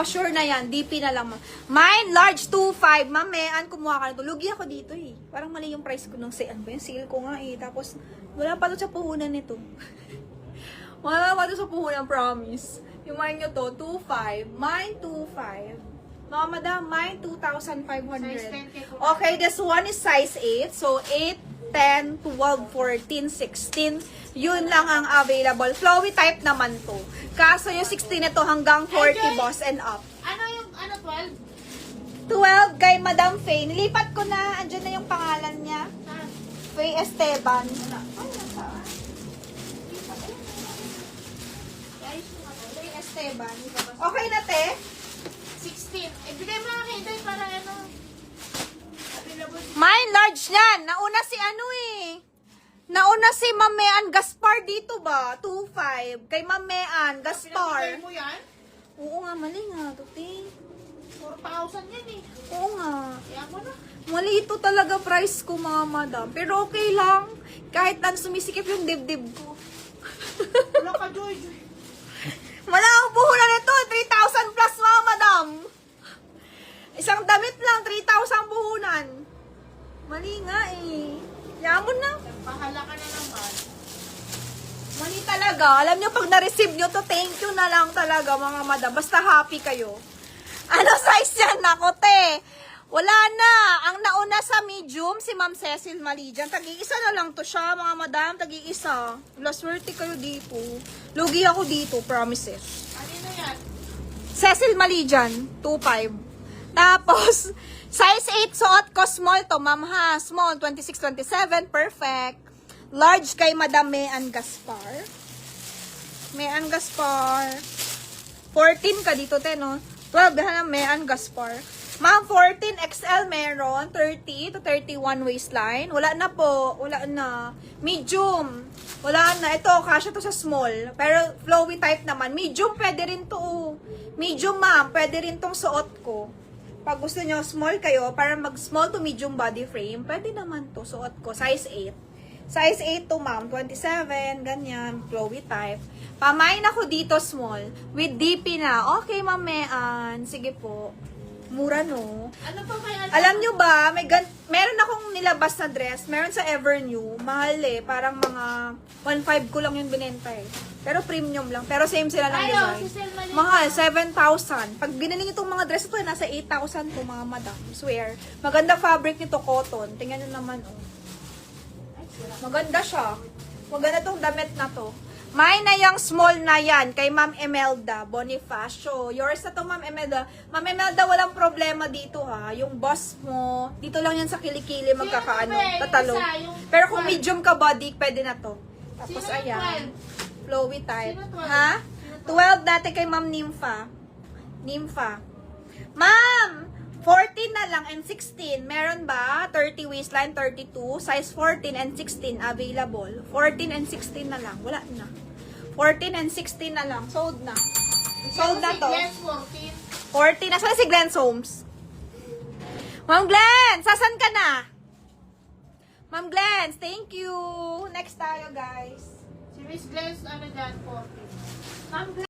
Oh, sure na yan. DP na lang, ma'am. Mine, large 2.5. Ma'am, mean, kumuha ka na to. Lugi ako dito eh. Parang mali yung price ko nung sale. Ano ba yung sale ko nga eh. Tapos, wala pa to sa puhunan nito. Wala pa to sa puhunan, promise. Yung mine nyo to, 2.5. Mine, 2.5. Mga madam, mine, 2,500. Okay, this one is size 8. So, 8, 10, 12, 14, 16. Yun lang ang available. Flowy type naman to. Kaso yung 16 ito hanggang 40 boss and up. Ano yung, 12? 12 kay Madam Faye. Nilipat ko na. Andyan na yung pangalan niya. Faye Esteban. Faye Esteban. Okay na, te? 16. Ibigay mo na kay Day para ano. Mine large yan. Nauna si ano eh. Nauna si Mamean Gaspar dito ba? 2.5. Kay Mamean Gaspar. Pinabigay mo yan? Oo nga, mali nga. Tuti. 4,000 yan eh. Oo nga. Kaya mo na. Mali ito talaga price ko, mga madam. Pero okay lang. Kahit lang sumisikip yung dibdib ko. Wala ka, Joy. Wala akong puhunan nito. 3,000 plus, mga madam. Isang damit lang, 3,000 puhunan. Mali nga eh. Yamon na. Pahala ka na naman. Mali talaga. Alam nyo, pag na-receive nyo to, thank you na lang talaga, mga madam. Basta happy kayo. Ano size yan? Nako, te. Wala na. Ang nauna sa medium, si Ma'am Cecil Malijan. Tag-iisa na lang to siya, mga madam. Tag-iisa. Laswerte kayo dito. Lugi ako dito, promises. Ano yan? Cecil Malijan, 2.5. Tapos, size 8 suot ko, small to, ma'am ha. Small, 26-27, perfect. Large kay Madam Mean Gaspar. Mean Gaspar. 14 ka dito, te, no? 12, na Mean Gaspar. Ma'am, 14 XL meron, 30 to 31 waistline. Wala na po, wala na. Medium, wala na. Ito, kasya to sa small. Pero flowy type naman. Medium, pwede rin to. Medium, ma'am, pwede rin tong suot ko. Pag gusto nyo small kayo, para mag small to medium body frame, pwede naman to, suot ko. Size 8. Size 8 to, ma'am. 27, ganyan. Flowy type. Pamain ako dito small. With DP na. Okay, ma'am, Mean. Sige po. Mura, no? Ano pa kaya? Alam nyo ba, meron akong nilabas na dress. Meron sa Evernew. Mahal eh. Parang mga 1.5 ko lang yung binenta eh. Pero premium lang. Pero same sila ng design. Mahal, 7,000. Pag binili nyo itong mga dress ito, nasa 8,000 to, mga madam. Swear. Maganda fabric nito, cotton. Tingnan nyo naman, oh. Maganda siya. Maganda tong damit na to. May na yung small na yan kay Ma'am Emelda Bonifacio. Yours na to, Ma'am Emelda. Ma'am Emelda, walang problema dito ha. Yung boss mo, dito lang yan sa kilikili magkakaano, tatalo. Pero kung medium ka body, pwede na to. Tapos ayan, flowy type. Ha? 12 dati kay Ma'am Nympha. Nympha. Ma'am, 14 na lang and 16. Meron ba? 30 waistline, 32. Size 14 and 16 available. 14 and 16 na lang. Wala na. 14 and 16 na lang. Sold na. Sold na to. 14. Nasaan si Glenn Soames? Ma'am Glenn, sasan ka na? Ma'am Glenn, thank you. Next tayo, guys. Si Miss Glenn, ano dyan, 14. Ma'am